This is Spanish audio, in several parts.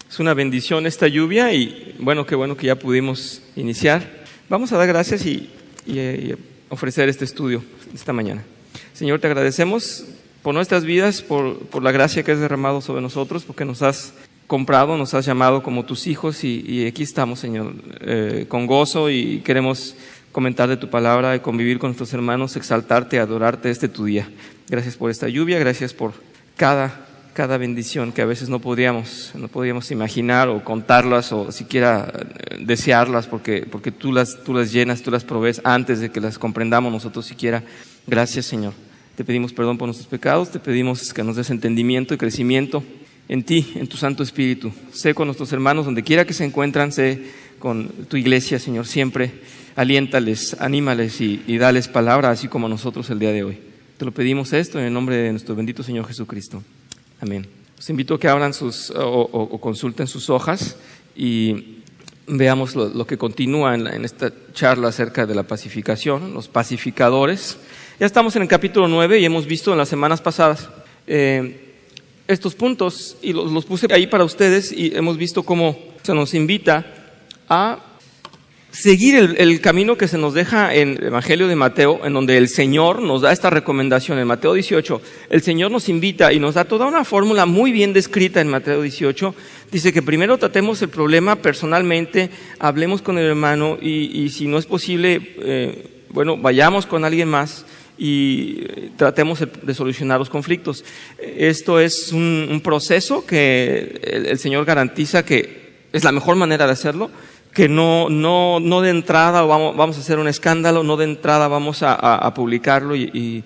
Es una bendición esta lluvia y qué bueno que ya pudimos iniciar. Vamos a dar gracias y ofrecer este estudio esta mañana. Señor, te agradecemos por nuestras vidas, por la gracia que has derramado sobre nosotros, porque nos has comprado, nos has llamado como tus hijos y aquí estamos, Señor, con gozo, y queremos comentar de tu palabra y convivir con nuestros hermanos, exaltarte, adorarte tu día. Gracias por esta lluvia, gracias por cada bendición que a veces no podíamos imaginar o contarlas o siquiera desearlas, porque tú las llenas, tú las provees antes de que las comprendamos nosotros siquiera. Gracias, Señor. Te pedimos perdón por nuestros pecados, te pedimos que nos des entendimiento y crecimiento en ti, en tu Santo Espíritu. Sé con nuestros hermanos donde quiera que se encuentran, sé con tu iglesia, Señor, siempre aliéntales, anímales y dales palabra, así como nosotros el día de hoy. Te lo pedimos esto en el nombre de nuestro bendito Señor Jesucristo. Amén. Los invito a que abran o consulten sus hojas y veamos lo que continúa en esta charla acerca de la pacificación, los pacificadores. Ya estamos en el capítulo 9 y hemos visto en las semanas pasadas estos puntos y los puse ahí para ustedes, y hemos visto cómo se nos invita a seguir el camino que se nos deja en el Evangelio de Mateo, en donde el Señor nos da esta recomendación. En Mateo 18, el Señor nos invita y nos da toda una fórmula muy bien descrita en Mateo 18. Dice que primero tratemos el problema personalmente, hablemos con el hermano y si no es posible, vayamos con alguien más y tratemos de solucionar los conflictos. Esto es un proceso que el Señor garantiza que es la mejor manera de hacerlo, que no de entrada vamos a hacer un escándalo, no de entrada vamos a publicarlo y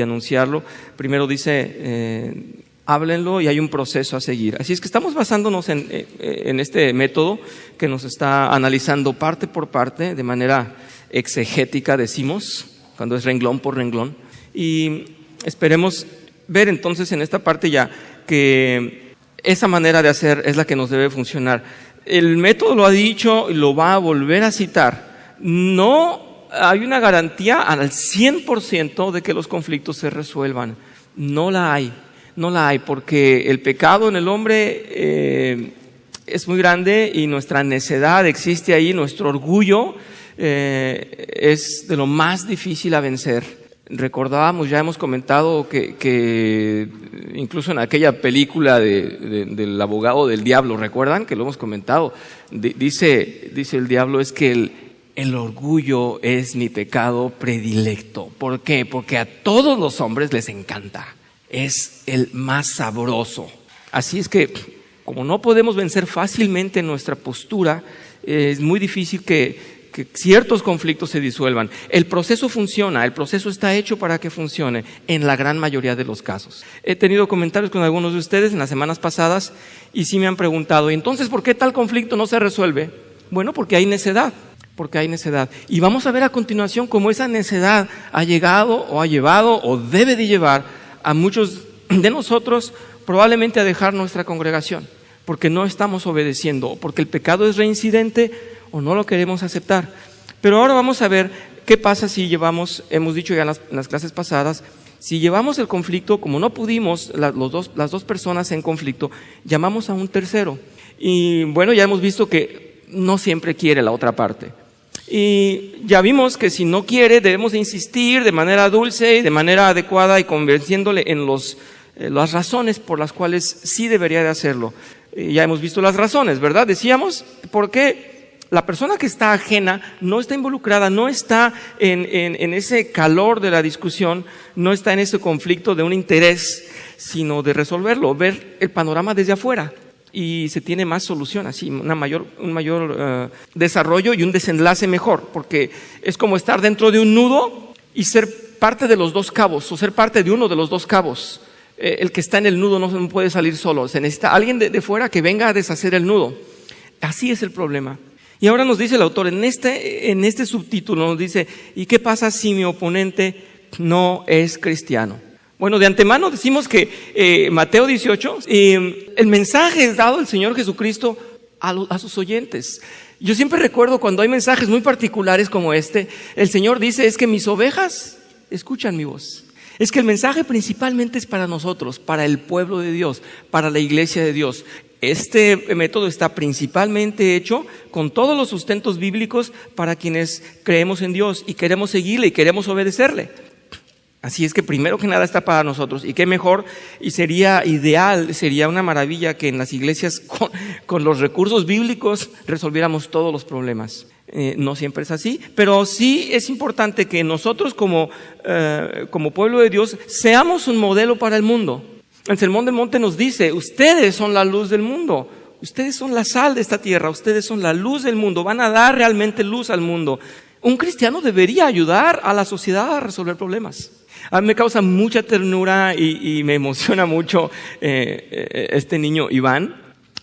anunciarlo. Primero dice, háblenlo, y hay un proceso a seguir. Así es que estamos basándonos en este método que nos está analizando parte por parte, de manera exegética, decimos, cuando es renglón por renglón. Y esperemos ver entonces en esta parte ya que esa manera de hacer es la que nos debe funcionar. El método lo ha dicho y lo va a volver a citar. No hay una garantía al 100% de que los conflictos se resuelvan. No la hay, porque el pecado en el hombre es muy grande y nuestra necedad existe ahí, nuestro orgullo es de lo más difícil a vencer. Recordábamos, ya hemos comentado que incluso en aquella película del abogado del diablo, ¿recuerdan? Que lo hemos comentado. Dice el diablo, es que el orgullo es mi pecado predilecto. ¿Por qué? Porque a todos los hombres les encanta. Es el más sabroso. Así es que, como no podemos vencer fácilmente nuestra postura, es muy difícil que ciertos conflictos se disuelvan. El proceso funciona, el proceso está hecho para que funcione en la gran mayoría de los casos. He tenido comentarios con algunos de ustedes en las semanas pasadas y sí me han preguntado, ¿y entonces por qué tal conflicto no se resuelve? Bueno, porque hay necedad. Y vamos a ver a continuación cómo esa necedad ha llegado o ha llevado o debe de llevar a muchos de nosotros probablemente a dejar nuestra congregación, porque no estamos obedeciendo, porque el pecado es reincidente o no lo queremos aceptar. Pero ahora vamos a ver qué pasa si hemos dicho ya en las clases pasadas, si llevamos el conflicto, como no pudimos las dos personas en conflicto, llamamos a un tercero. Y ya hemos visto que no siempre quiere la otra parte. Y ya vimos que si no quiere, debemos de insistir de manera dulce y de manera adecuada y convenciéndole en las razones por las cuales sí debería de hacerlo. Ya hemos visto las razones, ¿verdad? Decíamos, ¿por qué? La persona que está ajena no está involucrada, no está en ese calor de la discusión, no está en ese conflicto de un interés, sino de resolverlo, ver el panorama desde afuera. Y se tiene más solución, así, un mayor desarrollo y un desenlace mejor, porque es como estar dentro de un nudo y ser parte de los dos cabos, o ser parte de uno de los dos cabos. El que está en el nudo no puede salir solo, se necesita alguien de fuera que venga a deshacer el nudo. Así es el problema. Y ahora nos dice el autor, en este subtítulo nos dice, ¿y qué pasa si mi oponente no es cristiano? Bueno, de antemano decimos que Mateo 18, el mensaje es dado del Señor Jesucristo a sus oyentes. Yo siempre recuerdo cuando hay mensajes muy particulares como este, el Señor dice, es que mis ovejas escuchan mi voz. Es que el mensaje principalmente es para nosotros, para el pueblo de Dios, para la iglesia de Dios. Este método está principalmente hecho con todos los sustentos bíblicos para quienes creemos en Dios y queremos seguirle y queremos obedecerle. Así es que primero que nada está para nosotros, y qué mejor, y sería ideal, sería una maravilla que en las iglesias con los recursos bíblicos resolviéramos todos los problemas. No siempre es así, pero sí es importante que nosotros como pueblo de Dios seamos un modelo para el mundo. El Sermón del Monte nos dice: ustedes son la luz del mundo, ustedes son la sal de esta tierra, ustedes son la luz del mundo, van a dar realmente luz al mundo. Un cristiano debería ayudar a la sociedad a resolver problemas. A mí me causa mucha ternura y me emociona mucho este niño Iván,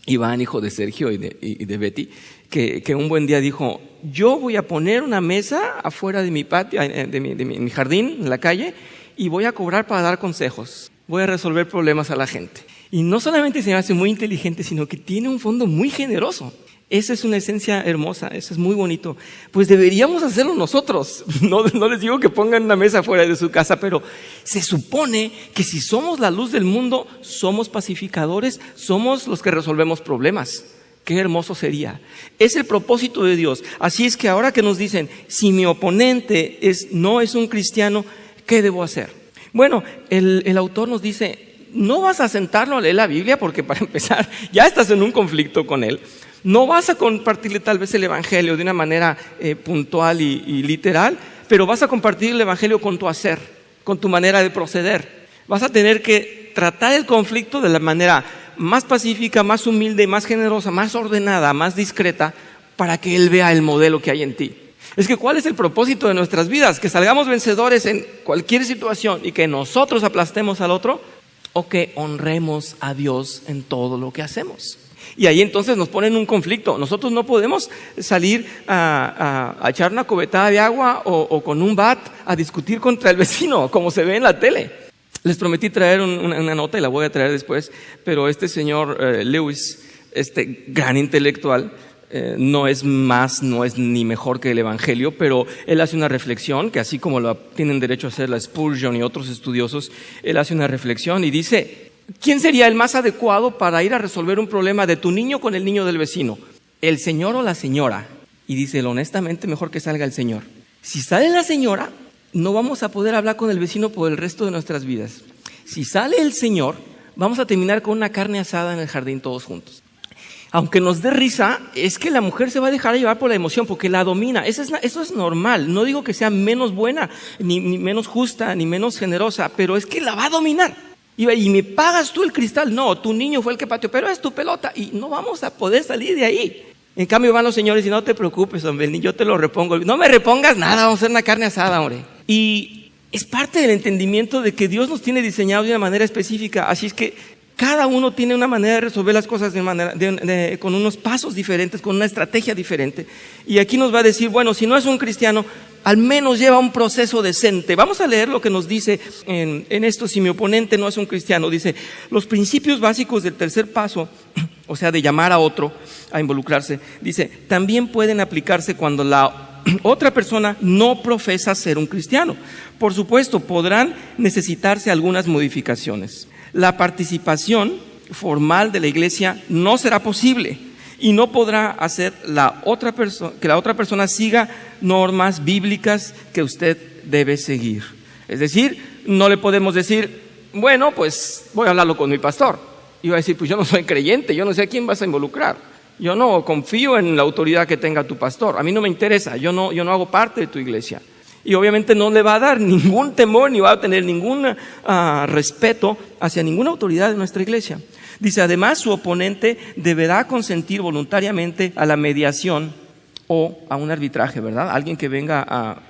hijo de Sergio y de Betty, que un buen día dijo: yo voy a poner una mesa afuera de mi patio, de mi jardín, en la calle, y voy a cobrar para dar consejos. Voy a resolver problemas a la gente. Y no solamente se me hace muy inteligente, sino que tiene un fondo muy generoso. Esa es una esencia hermosa, eso es muy bonito. Pues deberíamos hacerlo nosotros. No les digo que pongan una mesa fuera de su casa, pero se supone que si somos la luz del mundo, somos pacificadores, somos los que resolvemos problemas. Qué hermoso sería. Es el propósito de Dios. Así es que ahora que nos dicen: si mi oponente no es un cristiano, ¿qué debo hacer? Bueno, el autor nos dice: no vas a sentarlo a leer la Biblia, porque para empezar ya estás en un conflicto con él. No vas a compartirle tal vez el Evangelio de una manera puntual y literal, pero vas a compartir el Evangelio con tu hacer, con tu manera de proceder. Vas a tener que tratar el conflicto de la manera más pacífica, más humilde, más generosa, más ordenada, más discreta, para que él vea el modelo que hay en ti. Es que ¿cuál es el propósito de nuestras vidas? Que salgamos vencedores en cualquier situación y que nosotros aplastemos al otro, o que honremos a Dios en todo lo que hacemos. Y ahí entonces nos ponen un conflicto. Nosotros no podemos salir a echar una cubetada de agua o con un bat a discutir contra el vecino, como se ve en la tele. Les prometí traer una nota y la voy a traer después, pero este señor Lewis, este gran intelectual, no es ni mejor que el Evangelio, pero él hace una reflexión que, así como lo tienen derecho a hacer la Spurgeon y otros estudiosos, él hace una reflexión y dice: ¿quién sería el más adecuado para ir a resolver un problema de tu niño con el niño del vecino? ¿El señor o la señora? Y dice: honestamente, mejor que salga el señor. Si sale la señora, no vamos a poder hablar con el vecino por el resto de nuestras vidas. Si sale el señor, vamos a terminar con una carne asada en el jardín todos juntos. Aunque nos dé risa, es que la mujer se va a dejar llevar por la emoción porque la domina. Eso es normal. No digo que sea menos buena, ni menos justa, ni menos generosa, pero es que la va a dominar. Y me pagas tú el cristal. No, tu niño fue el que pateó, pero es tu pelota. Y no vamos a poder salir de ahí. En cambio van los señores y: no te preocupes, hombre, ni yo te lo repongo. No me repongas nada, vamos a hacer una carne asada, hombre. Y es parte del entendimiento de que Dios nos tiene diseñados de una manera específica. Así es que cada uno tiene una manera de resolver las cosas con unos pasos diferentes, con una estrategia diferente. Y aquí nos va a decir: bueno, si no es un cristiano, al menos lleva un proceso decente. Vamos a leer lo que nos dice en esto: si mi oponente no es un cristiano. Dice: los principios básicos del tercer paso, o sea, de llamar a otro a involucrarse, dice, también pueden aplicarse cuando la otra persona no profesa ser un cristiano. Por supuesto, podrán necesitarse algunas modificaciones. La participación formal de la iglesia no será posible y no podrá hacer que la otra persona siga normas bíblicas que usted debe seguir. Es decir, no le podemos decir: bueno, pues voy a hablarlo con mi pastor. Y va a decir: pues yo no soy creyente, yo no sé a quién vas a involucrar. Yo no confío en la autoridad que tenga tu pastor. A mí no me interesa, yo no hago parte de tu iglesia. Y obviamente no le va a dar ningún temor ni va a tener ningún respeto hacia ninguna autoridad de nuestra iglesia. Dice: además, su oponente deberá consentir voluntariamente a la mediación o a un arbitraje, ¿verdad? Alguien que venga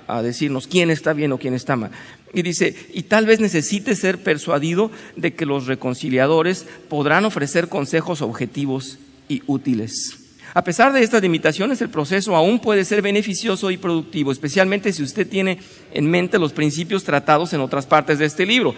a decirnos quién está bien o quién está mal. Y dice: y tal vez necesite ser persuadido de que los reconciliadores podrán ofrecer consejos objetivos y útiles. A pesar de estas limitaciones, el proceso aún puede ser beneficioso y productivo, especialmente si usted tiene en mente los principios tratados en otras partes de este libro.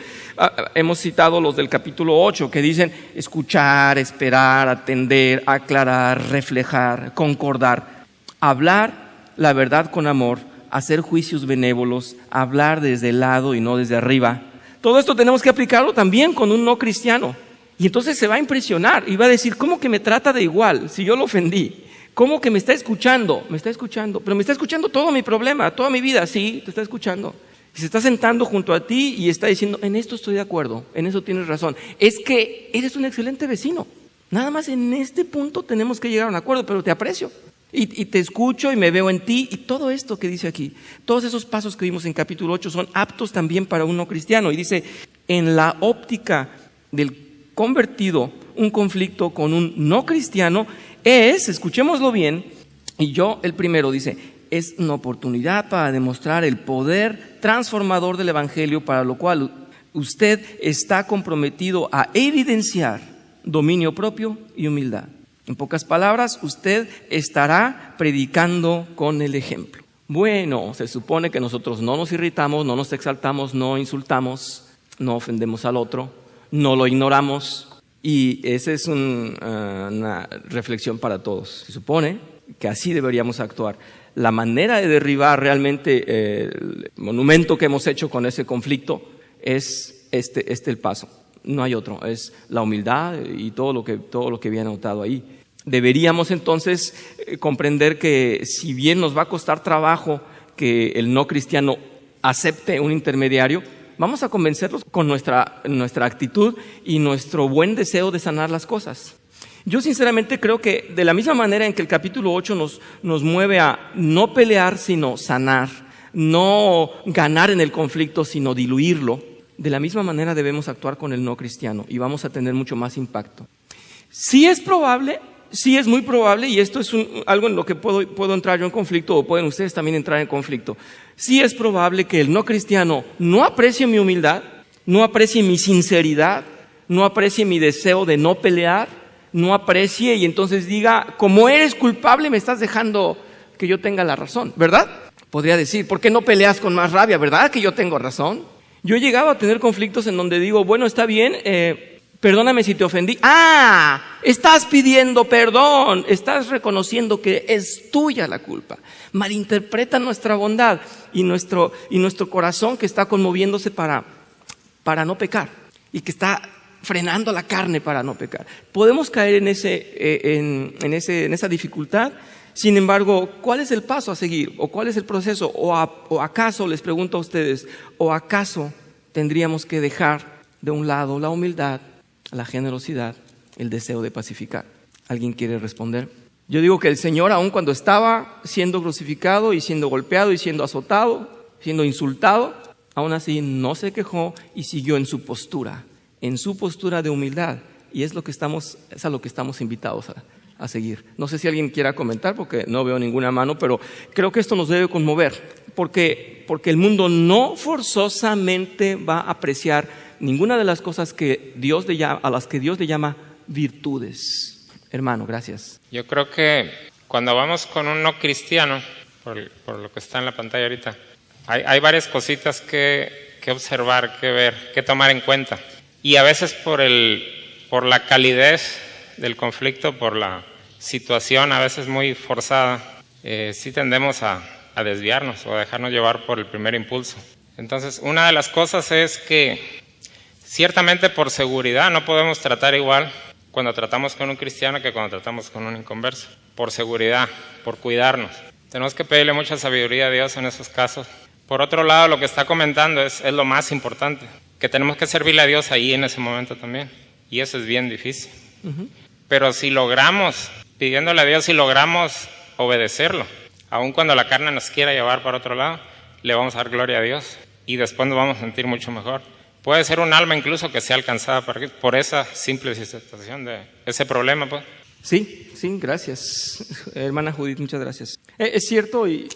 Hemos citado los del capítulo 8, que dicen: escuchar, esperar, atender, aclarar, reflejar, concordar, hablar la verdad con amor, hacer juicios benévolos, hablar desde el lado y no desde arriba. Todo esto tenemos que aplicarlo también con un no cristiano. Y entonces se va a impresionar y va a decir, ¿cómo que me trata de igual si yo lo ofendí? ¿Cómo que me está escuchando? Me está escuchando, pero me está escuchando todo mi problema, toda mi vida. Sí, te está escuchando. Y se está sentando junto a ti y está diciendo, en esto estoy de acuerdo, en eso tienes razón. Es que eres un excelente vecino. Nada más en este punto tenemos que llegar a un acuerdo, pero te aprecio. Y te escucho y me veo en ti. Y todo esto que dice aquí, todos esos pasos que vimos en capítulo 8 son aptos también para un no cristiano. Y dice, en la óptica del convertido, un conflicto con un no cristiano es, escuchémoslo bien, y yo el primero dice, es una oportunidad para demostrar el poder transformador del Evangelio, para lo cual usted está comprometido a evidenciar dominio propio y humildad. En pocas palabras, usted estará predicando con el ejemplo. Bueno, se supone que nosotros no nos irritamos, no nos exaltamos, no insultamos, no ofendemos al otro, no lo ignoramos, y esa es una reflexión para todos. Se supone que así deberíamos actuar. La manera de derribar realmente el monumento que hemos hecho con ese conflicto es este el paso. No hay otro, es la humildad y todo lo que viene anotado ahí. Deberíamos entonces comprender que si bien nos va a costar trabajo que el no cristiano acepte un intermediario, vamos a convencerlos con nuestra actitud y nuestro buen deseo de sanar las cosas. Yo sinceramente creo que de la misma manera en que el capítulo 8 nos mueve a no pelear sino sanar, no ganar en el conflicto sino diluirlo, de la misma manera debemos actuar con el no cristiano y vamos a tener mucho más impacto. Sí es probable, sí es muy probable, y esto es algo en lo que puedo entrar yo en conflicto, o pueden ustedes también entrar en conflicto. Sí es probable que el no cristiano no aprecie mi humildad, no aprecie mi sinceridad, no aprecie mi deseo de no pelear, no aprecie y entonces diga, como eres culpable me estás dejando que yo tenga la razón, ¿verdad? Podría decir, ¿por qué no peleas con más rabia? ¿Verdad que yo tengo razón? Yo he llegado a tener conflictos en donde digo, bueno, está bien, perdóname si te ofendí. Estás pidiendo perdón, estás reconociendo que es tuya la culpa. Malinterpreta nuestra bondad y nuestro corazón que está conmoviéndose para no pecar y que está frenando la carne para no pecar. Podemos caer en esa dificultad. Sin embargo, ¿cuál es el paso a seguir? ¿O cuál es el proceso? ¿O acaso, les pregunto a ustedes, o acaso tendríamos que dejar de un lado la humildad, la generosidad, el deseo de pacificar? ¿Alguien quiere responder? Yo digo que el Señor, aun cuando estaba siendo crucificado y siendo golpeado y siendo azotado, siendo insultado, aún así no se quejó y siguió en su postura de humildad. Y es a lo que estamos invitados a seguir. No sé si alguien quiera comentar porque no veo ninguna mano, pero creo que esto nos debe conmover porque el mundo no forzosamente va a apreciar ninguna de las cosas a las que Dios le llama virtudes. Hermano, gracias. Yo creo que cuando vamos con un no cristiano, por lo que está en la pantalla ahorita, hay varias cositas que observar, que ver, que tomar en cuenta. Y a veces por la calidez del conflicto, por la situación a veces muy forzada, sí tendemos a desviarnos o a dejarnos llevar por el primer impulso. Entonces, una de las cosas es que ciertamente por seguridad no podemos tratar igual cuando tratamos con un cristiano que cuando tratamos con un inconverso. Por seguridad, por cuidarnos. Tenemos que pedirle mucha sabiduría a Dios en esos casos. Por otro lado, lo que está comentando es lo más importante, que tenemos que servirle a Dios ahí en ese momento también. Y eso es bien difícil. Uh-huh. Pero si logramos, pidiéndole a Dios, si logramos obedecerlo, aun cuando la carne nos quiera llevar para otro lado, le vamos a dar gloria a Dios y después nos vamos a sentir mucho mejor. Puede ser un alma incluso que sea alcanzada por esa simple situación de ese problema, pues. Sí, gracias. Hermana Judith, muchas gracias. Es cierto y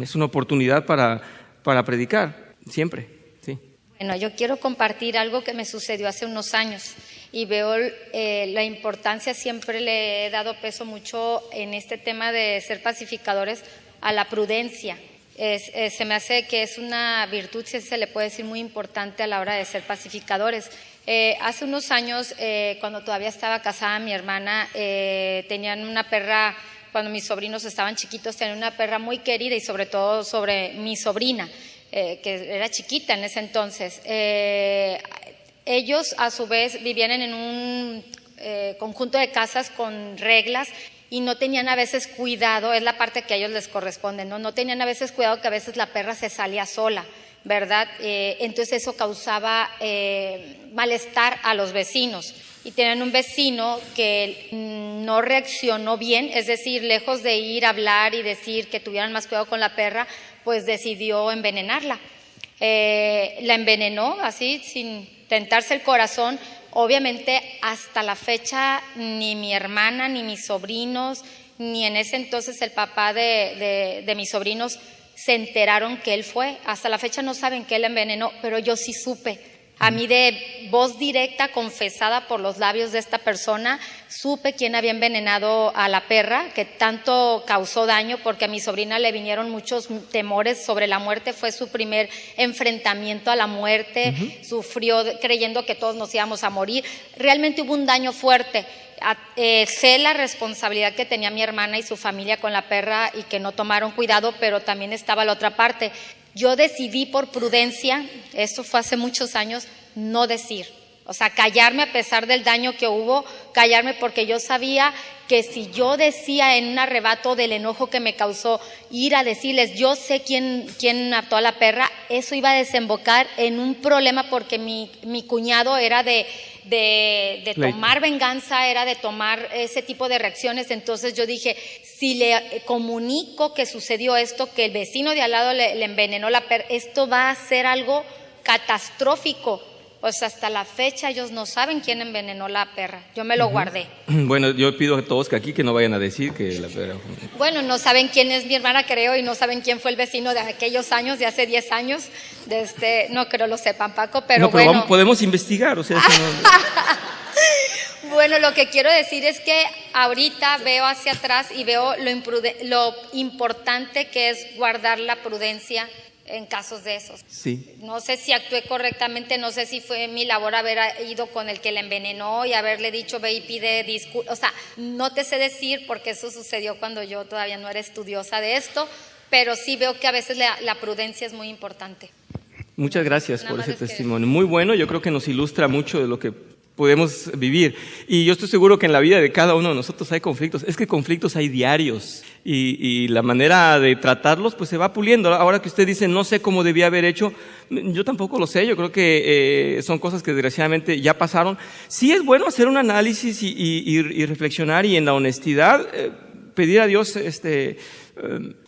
es una oportunidad para predicar, siempre, sí. Bueno, yo quiero compartir algo que me sucedió hace unos años y veo la importancia, siempre le he dado peso mucho en este tema de ser pacificadores a la prudencia. Se me hace que es una virtud, si se le puede decir, muy importante a la hora de ser pacificadores. Hace unos años, cuando todavía estaba casada, mi hermana tenían una perra, cuando mis sobrinos estaban chiquitos, tenían una perra muy querida y sobre todo sobre mi sobrina, que era chiquita en ese entonces. ellos a su vez vivían en un conjunto de casas con reglas y no tenían a veces cuidado, es la parte que a ellos les corresponde, no tenían a veces cuidado que a veces la perra se salía sola, ¿verdad? Entonces eso causaba malestar a los vecinos. Y tenían un vecino que no reaccionó bien, es decir, lejos de ir a hablar y decir que tuvieran más cuidado con la perra, pues decidió envenenarla. La envenenó así, sin tentarse el corazón. Obviamente, hasta la fecha, ni mi hermana, ni mis sobrinos, ni en ese entonces el papá de mis sobrinos se enteraron que él fue. Hasta la fecha no saben que él la envenenó, pero yo sí supe. A mí de voz directa, confesada por los labios de esta persona, supe quién había envenenado a la perra, que tanto causó daño, porque a mi sobrina le vinieron muchos temores sobre la muerte. Fue su primer enfrentamiento a la muerte, sufrió creyendo que todos nos íbamos a morir. Realmente hubo un daño fuerte. Sé la responsabilidad que tenía mi hermana y su familia con la perra y que no tomaron cuidado, pero también estaba la otra parte. Yo decidí por prudencia, esto fue hace muchos años, no decir, o sea, callarme a pesar del daño que hubo, callarme porque yo sabía que si yo decía en un arrebato del enojo que me causó ir a decirles, yo sé quién mató a la perra, eso iba a desembocar en un problema porque mi cuñado era de tomar venganza, era de tomar ese tipo de reacciones. Entonces yo dije, si le comunico que sucedió esto, que el vecino de al lado le envenenó la perra, esto va a ser algo catastrófico. Pues hasta la fecha ellos no saben quién envenenó la perra. Yo me lo guardé. Bueno, yo pido a todos que aquí que no vayan a decir que la perra... Bueno, no saben quién es mi hermana, creo, y no saben quién fue el vecino de aquellos años, de hace 10 años. No creo lo sepan, Paco, pero bueno. Pero podemos investigar, o sea... Bueno, lo que quiero decir es que ahorita veo hacia atrás y veo lo importante que es guardar la prudencia en casos de esos. Sí. No sé si actué correctamente, no sé si fue mi labor haber ido con el que la envenenó y haberle dicho ve y pide disculpas. O sea, no te sé decir porque eso sucedió cuando yo todavía no era estudiosa de esto, pero sí veo que a veces la prudencia es muy importante. Muchas gracias por ese testimonio. Muy bueno, yo creo que nos ilustra mucho de lo que podemos vivir. Y yo estoy seguro que en la vida de cada uno de nosotros hay conflictos. Es que conflictos hay diarios y la manera de tratarlos pues se va puliendo. Ahora que usted dice no sé cómo debía haber hecho, yo tampoco lo sé. Yo creo que son cosas que desgraciadamente ya pasaron. Sí es bueno hacer un análisis y reflexionar y en la honestidad pedir a Dios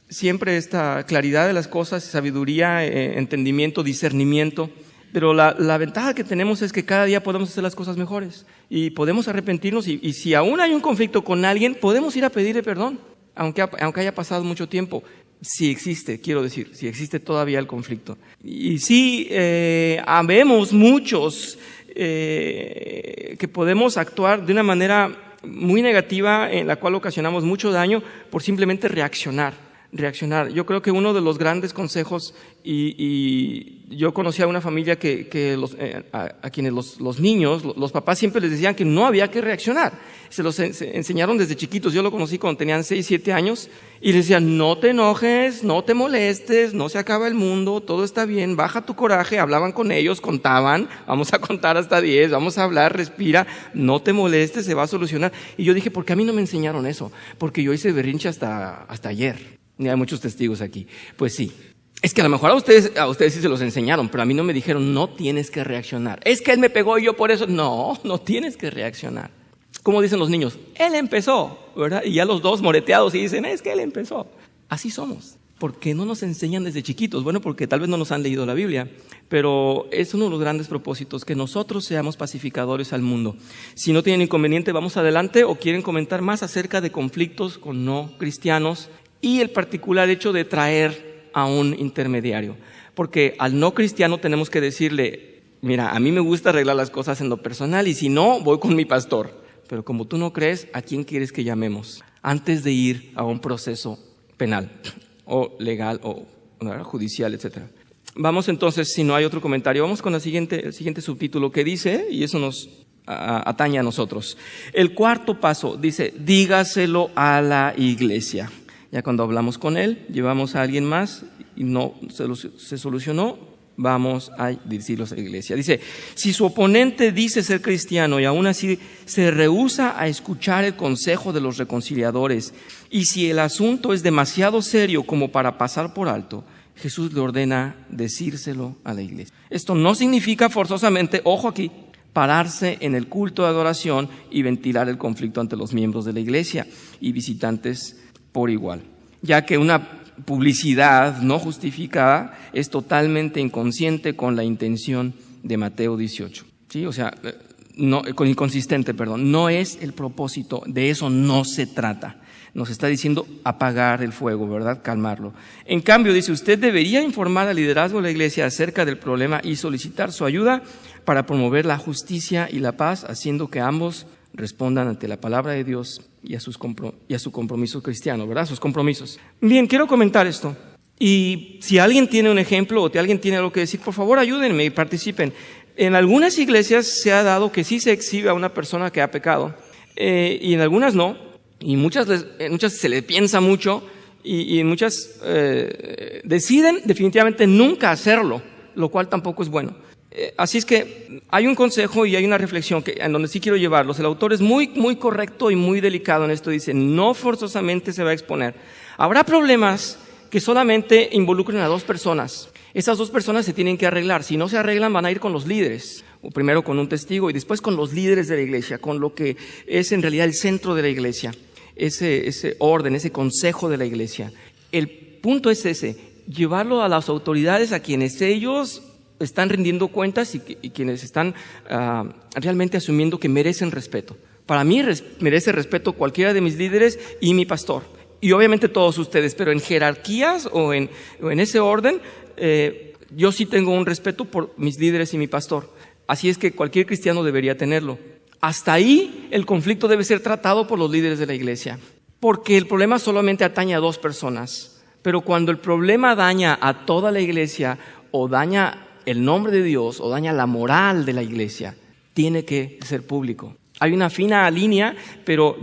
siempre esta claridad de las cosas, sabiduría, entendimiento, discernimiento. Pero la ventaja que tenemos es que cada día podemos hacer las cosas mejores y podemos arrepentirnos y si aún hay un conflicto con alguien, podemos ir a pedirle perdón, aunque haya pasado mucho tiempo. Si existe, quiero decir, si existe todavía el conflicto. Y sí, habemos muchos que podemos actuar de una manera muy negativa en la cual ocasionamos mucho daño por simplemente reaccionar. Yo creo que uno de los grandes consejos, y yo conocí a una familia a quienes los niños, los papás siempre les decían que no había que reaccionar. Se los enseñaron desde chiquitos. Yo lo conocí cuando tenían 6, 7 años y les decían no te enojes, no te molestes, no se acaba el mundo, todo está bien, baja tu coraje. Hablaban con ellos, contaban, vamos a contar hasta 10, vamos a hablar, respira, no te molestes, se va a solucionar. Y yo dije, ¿por qué a mí no me enseñaron eso? Porque yo hice berrinche hasta ayer. Y hay muchos testigos aquí. Pues sí. Es que a lo mejor a ustedes sí se los enseñaron, pero a mí no me dijeron, no tienes que reaccionar. Es que él me pegó y yo por eso. No tienes que reaccionar. Como dicen los niños, él empezó, ¿verdad? Y ya los dos moreteados y dicen, es que él empezó. Así somos. ¿Por qué no nos enseñan desde chiquitos? Bueno, porque tal vez no nos han leído la Biblia, pero es uno de los grandes propósitos, que nosotros seamos pacificadores al mundo. Si no tienen inconveniente, vamos adelante o quieren comentar más acerca de conflictos con no cristianos y el particular hecho de traer a un intermediario. Porque al no cristiano tenemos que decirle, mira, a mí me gusta arreglar las cosas en lo personal y si no, voy con mi pastor. Pero como tú no crees, ¿a quién quieres que llamemos? Antes de ir a un proceso penal o legal o judicial, etc. Vamos entonces, si no hay otro comentario, vamos con el siguiente subtítulo que dice, y eso nos atañe a nosotros. El cuarto paso dice, dígaselo a la iglesia. Ya cuando hablamos con él, llevamos a alguien más y no se solucionó, vamos a dirigirlos a la iglesia. Dice, si su oponente dice ser cristiano y aún así se rehúsa a escuchar el consejo de los reconciliadores, y si el asunto es demasiado serio como para pasar por alto, Jesús le ordena decírselo a la iglesia. Esto no significa forzosamente, ojo aquí, pararse en el culto de adoración y ventilar el conflicto ante los miembros de la iglesia y visitantes por igual, ya que una publicidad no justificada es totalmente inconsciente con la intención de Mateo 18. ¿Sí? O sea, inconsistente, no es el propósito, de eso no se trata. Nos está diciendo apagar el fuego, ¿verdad? Calmarlo. En cambio, dice, usted debería informar al liderazgo de la iglesia acerca del problema y solicitar su ayuda para promover la justicia y la paz, haciendo que ambos respondan ante la palabra de Dios y a su compromiso cristiano, ¿verdad? Sus compromisos. Bien, quiero comentar esto. Y si alguien tiene un ejemplo o si alguien tiene algo que decir, por favor ayúdenme y participen. En algunas iglesias se ha dado que sí se exhibe a una persona que ha pecado y en algunas no. Y muchas se le piensa mucho y en muchas deciden definitivamente nunca hacerlo, lo cual tampoco es bueno. Así es que hay un consejo y hay una reflexión en donde sí quiero llevarlos. El autor es muy, muy correcto y muy delicado en esto. Dice, no forzosamente se va a exponer. Habrá problemas que solamente involucren a dos personas. Esas dos personas se tienen que arreglar. Si no se arreglan, van a ir con los líderes. O primero con un testigo y después con los líderes de la iglesia, con lo que es en realidad el centro de la iglesia. Ese orden, ese consejo de la iglesia. El punto es ese, llevarlo a las autoridades a quienes ellos están rindiendo cuentas y quienes están realmente asumiendo que merecen respeto. Para mí merece respeto cualquiera de mis líderes y mi pastor. Y obviamente todos ustedes, pero en jerarquías o en ese orden, yo sí tengo un respeto por mis líderes y mi pastor. Así es que cualquier cristiano debería tenerlo. Hasta ahí el conflicto debe ser tratado por los líderes de la iglesia, porque el problema solamente atañe a dos personas. Pero cuando el problema daña a toda la iglesia o daña el nombre de Dios o daña la moral de la iglesia, tiene que ser público. Hay una fina línea, pero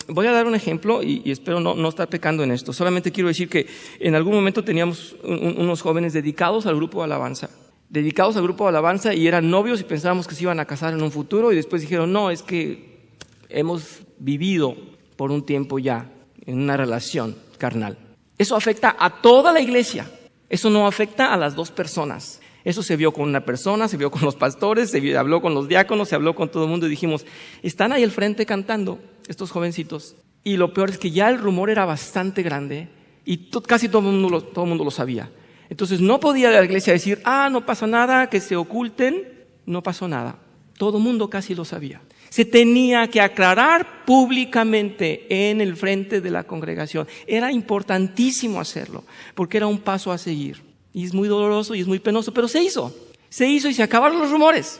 voy a dar un ejemplo y espero no estar pecando en esto. Solamente quiero decir que en algún momento teníamos unos jóvenes dedicados al grupo de alabanza. Y eran novios y pensábamos que se iban a casar en un futuro y después dijeron, no, es que hemos vivido por un tiempo ya en una relación carnal. Eso afecta a toda la iglesia, eso no afecta a las dos personas. Eso se vio con una persona, se vio con los pastores, se habló con los diáconos, se habló con todo el mundo y dijimos, están ahí al frente cantando estos jovencitos. Y lo peor es que ya el rumor era bastante grande y casi todo el mundo lo sabía. Entonces no podía la iglesia decir, no pasa nada, que se oculten. No pasó nada. Todo el mundo casi lo sabía. Se tenía que aclarar públicamente en el frente de la congregación. Era importantísimo hacerlo, porque era un paso a seguir. Y es muy doloroso y es muy penoso, pero se hizo y se acabaron los rumores.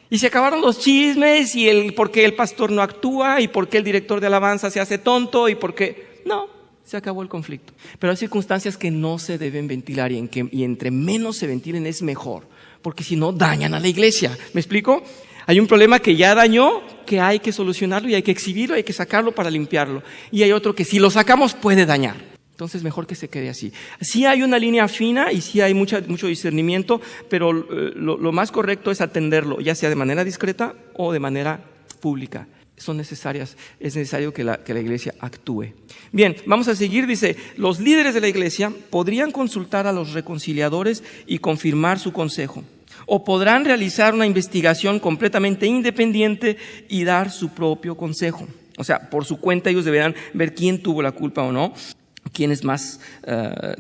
Y se acabaron los chismes y por qué el pastor no actúa y por qué el director de alabanza se hace tonto y por qué... No. Se acabó el conflicto. Pero hay circunstancias que no se deben ventilar y entre menos se ventilen es mejor, porque si no dañan a la iglesia. ¿Me explico? Hay un problema que ya dañó, que hay que solucionarlo y hay que exhibirlo, hay que sacarlo para limpiarlo. Y hay otro que si lo sacamos puede dañar. Entonces mejor que se quede así. Sí hay una línea fina y sí hay mucho discernimiento, pero lo más correcto es atenderlo, ya sea de manera discreta o de manera pública. Es necesario que la iglesia actúe. Bien, vamos a seguir. Dice, los líderes de la iglesia podrían consultar a los reconciliadores y confirmar su consejo, o podrán realizar una investigación completamente independiente y dar su propio consejo. O sea, por su cuenta ellos deberán ver quién tuvo la culpa o no, quién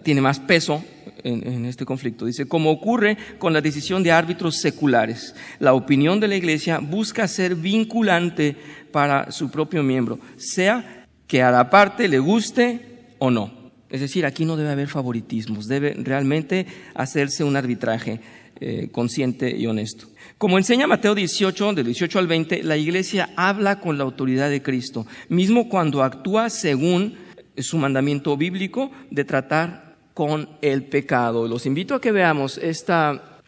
tiene más peso en este conflicto. Dice, como ocurre con la decisión de árbitros seculares, la opinión de la iglesia busca ser vinculante para su propio miembro, sea que a la parte le guste o no. Es decir, aquí no debe haber favoritismos, debe realmente hacerse un arbitraje consciente y honesto. Como enseña Mateo 18, del 18 al 20, la iglesia habla con la autoridad de Cristo, mismo cuando actúa según su mandamiento bíblico de tratar con el pecado. Los invito a que veamos esta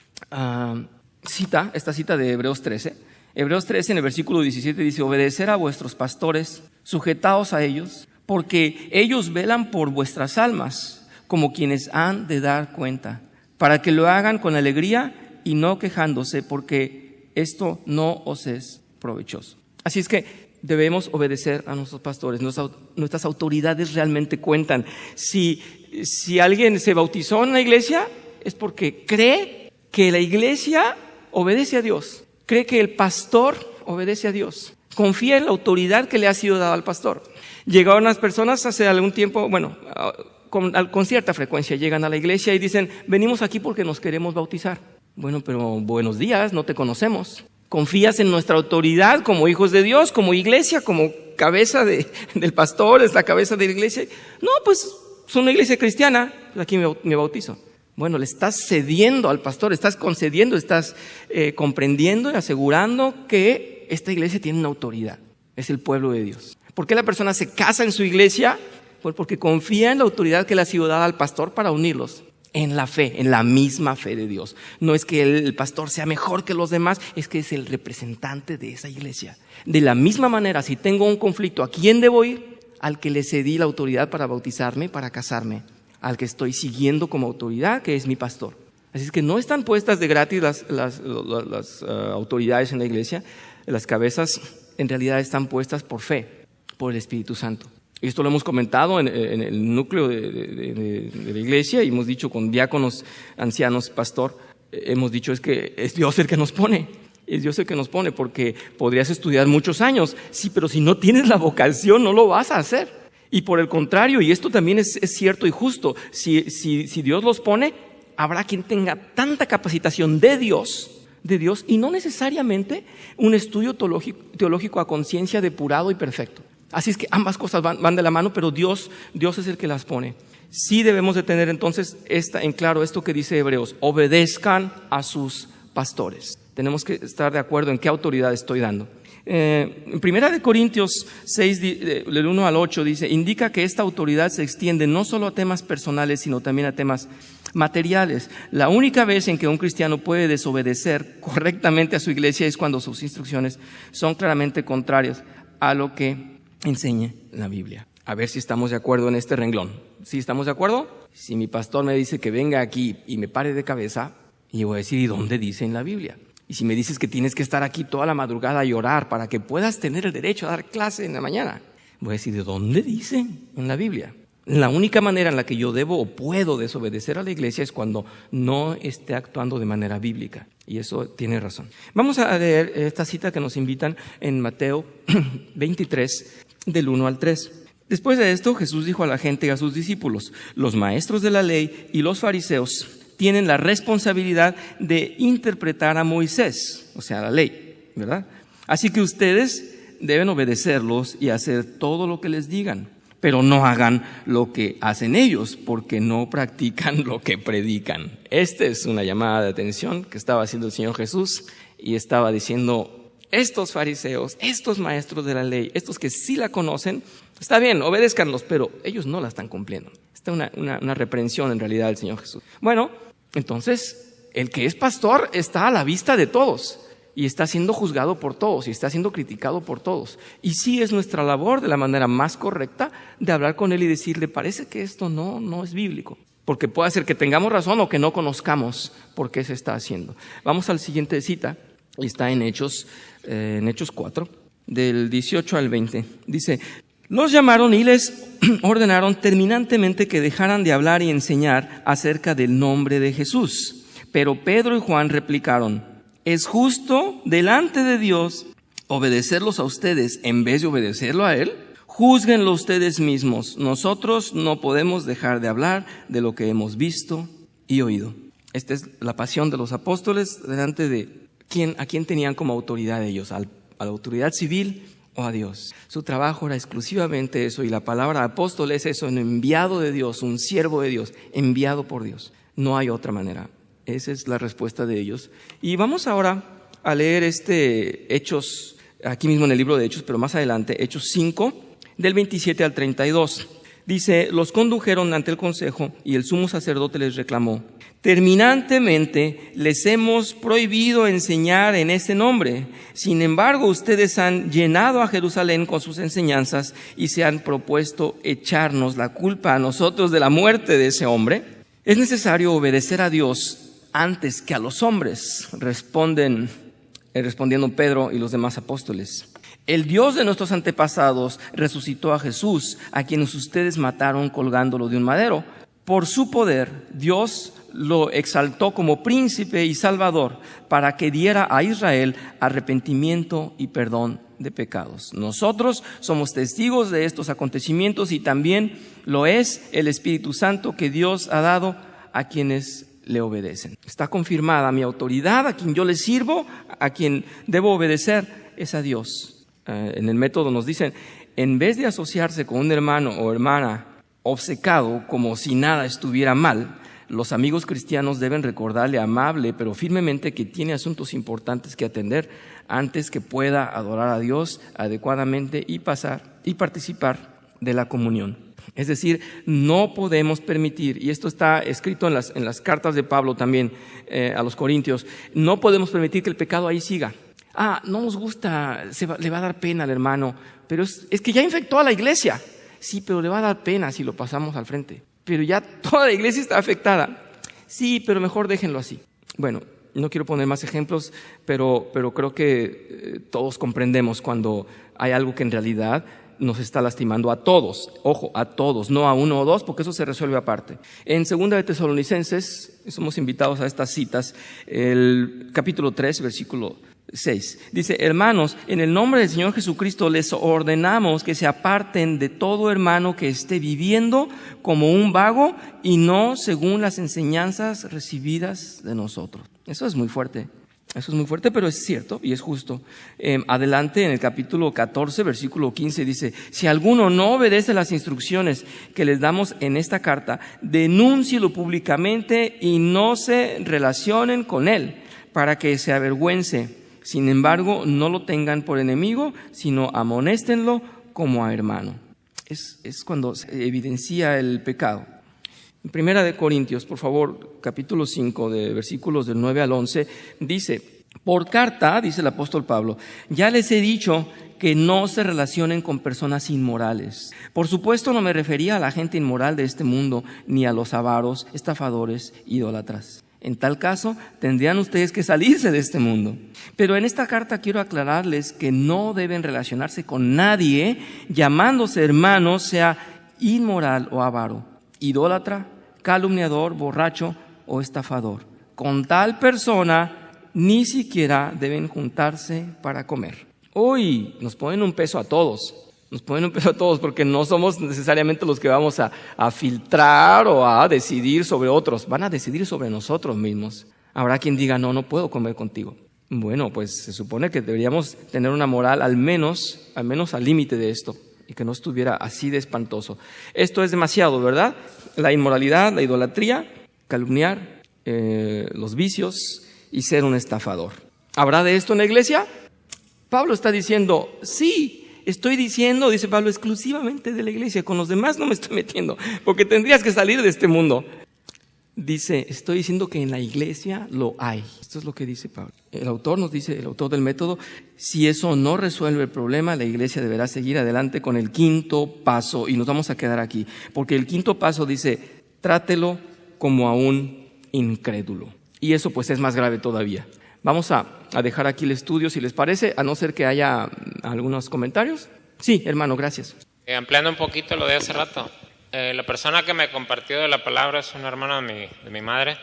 cita de Hebreos 13. Hebreos 13 en el versículo 17 dice, obedecer a vuestros pastores, sujetaos a ellos, porque ellos velan por vuestras almas, como quienes han de dar cuenta, para que lo hagan con alegría y no quejándose, porque esto no os es provechoso. Así es que debemos obedecer a nuestros pastores. Nuestras autoridades realmente cuentan. Si alguien se bautizó en la iglesia, es porque cree que la iglesia obedece a Dios. Cree que el pastor obedece a Dios. Confía en la autoridad que le ha sido dada al pastor. Llegaron las personas hace algún tiempo, con cierta frecuencia llegan a la iglesia y dicen, venimos aquí porque nos queremos bautizar. Bueno, pero buenos días, no te conocemos. ¿Confías en nuestra autoridad como hijos de Dios, como iglesia, como cabeza del pastor, es la cabeza de la iglesia? No, pues es una iglesia cristiana, pues aquí me bautizo. Bueno, le estás cediendo al pastor, estás concediendo, estás comprendiendo y asegurando que esta iglesia tiene una autoridad, es el pueblo de Dios. ¿Por qué la persona se casa en su iglesia? Pues porque confía en la autoridad que le ha sido dada al pastor para unirlos. En la fe, en la misma fe de Dios. No es que el pastor sea mejor que los demás, es que es el representante de esa iglesia. De la misma manera, si tengo un conflicto, ¿a quién debo ir? Al que le cedí la autoridad para bautizarme, para casarme. Al que estoy siguiendo como autoridad, que es mi pastor. Así es que no están puestas de gratis las autoridades en la iglesia. Las cabezas en realidad están puestas por fe, por el Espíritu Santo. Esto lo hemos comentado en el núcleo de la iglesia y hemos dicho con diáconos, ancianos, pastor, hemos dicho es que es Dios el que nos pone. Es Dios el que nos pone porque podrías estudiar muchos años, sí, pero si no tienes la vocación no lo vas a hacer. Y por el contrario, y esto también es cierto y justo, si Dios los pone, habrá quien tenga tanta capacitación de Dios y no necesariamente un estudio teológico a conciencia depurado y perfecto. Así es que ambas cosas van de la mano, pero Dios es el que las pone. Sí debemos de tener entonces en claro esto que dice Hebreos, obedezcan a sus pastores. Tenemos que estar de acuerdo en qué autoridad estoy dando. En 1 Corintios 6, del 1 al 8 dice, indica que esta autoridad se extiende no solo a temas personales, sino también a temas materiales. La única vez en que un cristiano puede desobedecer correctamente a su iglesia es cuando sus instrucciones son claramente contrarias a lo que enseña la Biblia. A ver si estamos de acuerdo en este renglón. ¿Sí estamos de acuerdo? Si mi pastor me dice que venga aquí y me pare de cabeza, y voy a decir, ¿y dónde dice en la Biblia? Y si me dices que tienes que estar aquí toda la madrugada a llorar para que puedas tener el derecho a dar clase en la mañana, voy a decir, ¿de dónde dice en la Biblia? La única manera en la que yo debo o puedo desobedecer a la iglesia es cuando no esté actuando de manera bíblica. Y eso tiene razón. Vamos a leer esta cita que nos invitan en Mateo 23, del 1 al 3. Después de esto, Jesús dijo a la gente y a sus discípulos, los maestros de la ley y los fariseos tienen la responsabilidad de interpretar a Moisés, o sea, la ley, ¿verdad? Así que ustedes deben obedecerlos y hacer todo lo que les digan, pero no hagan lo que hacen ellos, porque no practican lo que predican. Esta es una llamada de atención que estaba haciendo el Señor Jesús y estaba diciendo, estos fariseos, estos maestros de la ley, estos que sí la conocen, está bien, obedézcanlos, pero ellos no la están cumpliendo. Esta es una reprensión en realidad del Señor Jesús. Bueno, entonces el que es pastor está a la vista de todos y está siendo juzgado por todos y está siendo criticado por todos. Y sí es nuestra labor de la manera más correcta de hablar con él y decirle, parece que esto no es bíblico. Porque puede ser que tengamos razón o que no conozcamos por qué se está haciendo. Vamos al siguiente cita, y está en Hechos 4, del 18 al 20. Dice, los llamaron y les ordenaron terminantemente que dejaran de hablar y enseñar acerca del nombre de Jesús. Pero Pedro y Juan replicaron, es justo delante de Dios obedecerlos a ustedes en vez de obedecerlo a Él. Júzguenlo ustedes mismos. Nosotros no podemos dejar de hablar de lo que hemos visto y oído. Esta es la pasión de los apóstoles delante de a quién tenían como autoridad ellos, a la autoridad civil o a Dios. Su trabajo era exclusivamente eso, y la palabra apóstol es eso, un enviado de Dios, un siervo de Dios, enviado por Dios. No hay otra manera. Esa es la respuesta de ellos. Y vamos ahora a leer Hechos, aquí mismo en el libro de Hechos, pero más adelante, Hechos 5, del 27 al 32. Dice, los condujeron ante el consejo y el sumo sacerdote les reclamó, terminantemente les hemos prohibido enseñar en este nombre. Sin embargo, ustedes han llenado a Jerusalén con sus enseñanzas y se han propuesto echarnos la culpa a nosotros de la muerte de ese hombre. Es necesario obedecer a Dios antes que a los hombres, respondiendo Pedro y los demás apóstoles. El Dios de nuestros antepasados resucitó a Jesús, a quienes ustedes mataron colgándolo de un madero. Por su poder, Dios lo exaltó como príncipe y salvador para que diera a Israel arrepentimiento y perdón de pecados. Nosotros somos testigos de estos acontecimientos y también lo es el Espíritu Santo que Dios ha dado a quienes le obedecen. Está confirmada mi autoridad, a quien yo le sirvo, a quien debo obedecer es a Dios. En el método nos dicen, en vez de asociarse con un hermano o hermana obcecado como si nada estuviera mal, los amigos cristianos deben recordarle amable pero firmemente que tiene asuntos importantes que atender antes que pueda adorar a Dios adecuadamente y participar de la comunión. Es decir, no podemos permitir, y esto está escrito en las cartas de Pablo también a los Corintios, no podemos permitir que el pecado ahí siga. No nos gusta, le va a dar pena al hermano, pero es que ya infectó a la iglesia. Sí, pero le va a dar pena si lo pasamos al frente. Pero ya toda la iglesia está afectada. Sí, pero mejor déjenlo así. Bueno, no quiero poner más ejemplos, pero creo que todos comprendemos cuando hay algo que en realidad nos está lastimando a todos. Ojo, a todos, no a uno o dos, porque eso se resuelve aparte. En 2 de Tesalonicenses, somos invitados a estas citas, el capítulo 3, versículo 6. Dice, hermanos, en el nombre del Señor Jesucristo les ordenamos que se aparten de todo hermano que esté viviendo como un vago y no según las enseñanzas recibidas de nosotros. Eso es muy fuerte, pero es cierto y es justo. Adelante en el capítulo 14, versículo 15 dice, si alguno no obedece las instrucciones que les damos en esta carta, denúncielo públicamente y no se relacionen con él para que se avergüence. Sin embargo, no lo tengan por enemigo, sino amonéstenlo como a hermano. Es cuando se evidencia el pecado. En 1 de Corintios, por favor, capítulo 5, de versículos del 9 al 11, dice, por carta, dice el apóstol Pablo, ya les he dicho que no se relacionen con personas inmorales. Por supuesto, no me refería a la gente inmoral de este mundo, ni a los avaros, estafadores, idólatras. En tal caso, tendrían ustedes que salirse de este mundo. Pero en esta carta quiero aclararles que no deben relacionarse con nadie, llamándose hermano, sea inmoral o avaro, idólatra, calumniador, borracho o estafador. Con tal persona ni siquiera deben juntarse para comer. Hoy nos ponen un peso a todos. Nos ponen un peso a todos porque no somos necesariamente los que vamos a filtrar o a decidir sobre otros. Van a decidir sobre nosotros mismos. Habrá quien diga, no puedo comer contigo. Bueno, pues se supone que deberíamos tener una moral al menos al límite de esto y que no estuviera así de espantoso. Esto es demasiado, ¿verdad? La inmoralidad, la idolatría, calumniar, los vicios y ser un estafador. ¿Habrá de esto en la iglesia? Pablo está diciendo, sí. Estoy diciendo, dice Pablo, exclusivamente de la iglesia. Con los demás no me estoy metiendo, porque tendrías que salir de este mundo. Dice, estoy diciendo que en la iglesia lo hay. Esto es lo que dice Pablo. El autor nos dice, el autor del método, si eso no resuelve el problema, la iglesia deberá seguir adelante con el quinto paso. Y nos vamos a quedar aquí, porque el quinto paso dice, trátelo como a un incrédulo. Y eso pues es más grave todavía. Vamos a dejar aquí el estudio, si les parece, a no ser que haya algunos comentarios. Sí, hermano, gracias. Ampliando un poquito lo de hace rato, la persona que me compartió de la palabra es un hermano de mi madre.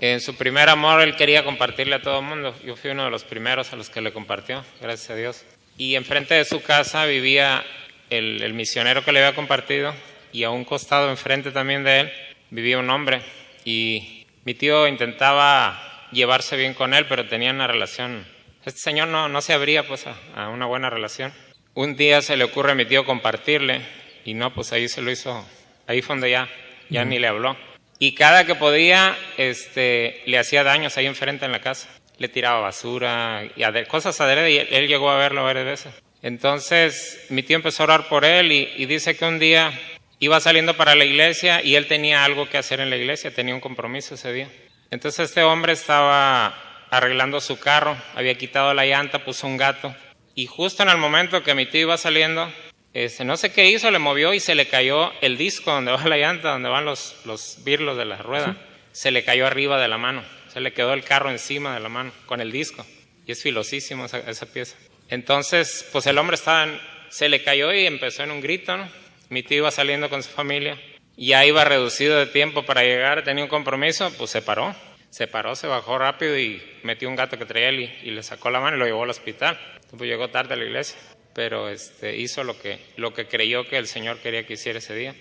En su primer amor él quería compartirle a todo el mundo. Yo fui uno de los primeros a los que le compartió, gracias a Dios. Y enfrente de su casa vivía el misionero que le había compartido, y a un costado enfrente también de él vivía un hombre. Y mi tío intentaba llevarse bien con él, pero tenía una relación. Este señor no se abría pues a una buena relación. Un día se le ocurre a mi tío compartirle, y no, pues ahí se lo hizo, ahí fue donde ya ni le habló. Y cada que podía, le hacía daños ahí enfrente en la casa. Le tiraba basura y cosas adrede, y él llegó a verlo varias veces. Entonces mi tío empezó a orar por él y dice que un día iba saliendo para la iglesia y él tenía algo que hacer en la iglesia, tenía un compromiso ese día. Entonces este hombre estaba arreglando su carro, había quitado la llanta, puso un gato, y justo en el momento que mi tío iba saliendo, no sé qué hizo, le movió y se le cayó el disco donde va la llanta, donde van los birlos de la rueda. ¿Sí? Se le cayó arriba de la mano, se le quedó el carro encima de la mano con el disco. Y es filosísimo esa pieza. Entonces, pues el hombre se le cayó y empezó en un grito, ¿no? Mi tío iba saliendo con su familia y ya iba reducido de tiempo para llegar, tenía un compromiso, pues se paró, se bajó rápido y metió un gato que traía él y le sacó la mano y lo llevó al hospital. Entonces, pues llegó tarde a la iglesia, pero hizo lo que creyó que el Señor quería que hiciera ese día.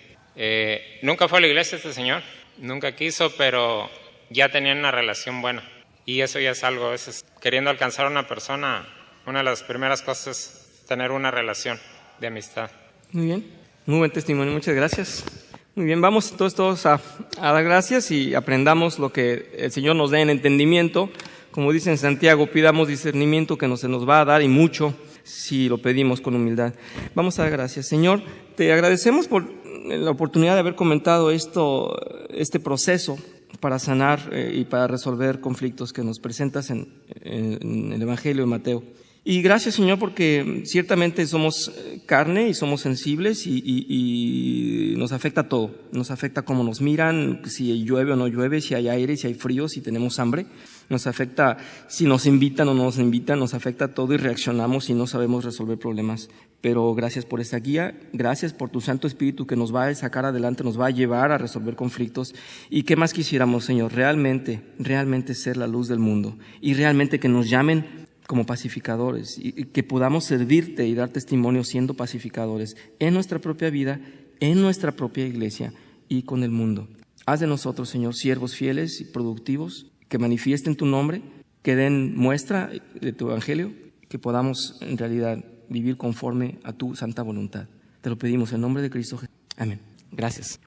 Nunca fue a la iglesia este señor, nunca quiso, pero ya tenían una relación buena. Y eso ya es algo, a veces, queriendo alcanzar a una persona, una de las primeras cosas es tener una relación de amistad. Muy bien, muy buen testimonio, muchas gracias. Muy bien, vamos todos a dar gracias y aprendamos lo que el Señor nos dé en entendimiento. Como dice en Santiago, pidamos discernimiento que se nos va a dar y mucho si lo pedimos con humildad. Vamos a dar gracias. Señor, te agradecemos por la oportunidad de haber comentado este proceso para sanar y para resolver conflictos que nos presentas en el Evangelio de Mateo. Y gracias, Señor, porque ciertamente somos carne y somos sensibles y nos afecta todo. Nos afecta cómo nos miran, si llueve o no llueve, si hay aire, si hay frío, si tenemos hambre. Nos afecta si nos invitan o no nos invitan, nos afecta todo y reaccionamos y no sabemos resolver problemas. Pero gracias por esta guía, gracias por tu Santo Espíritu que nos va a sacar adelante, nos va a llevar a resolver conflictos. ¿Y qué más quisiéramos, Señor? Realmente ser la luz del mundo y realmente que nos llamen como pacificadores y que podamos servirte y dar testimonio siendo pacificadores en nuestra propia vida, en nuestra propia iglesia y con el mundo. Haz de nosotros, Señor, siervos fieles y productivos que manifiesten tu nombre, que den muestra de tu evangelio, que podamos en realidad vivir conforme a tu santa voluntad. Te lo pedimos en nombre de Cristo Jesús. Amén. Gracias.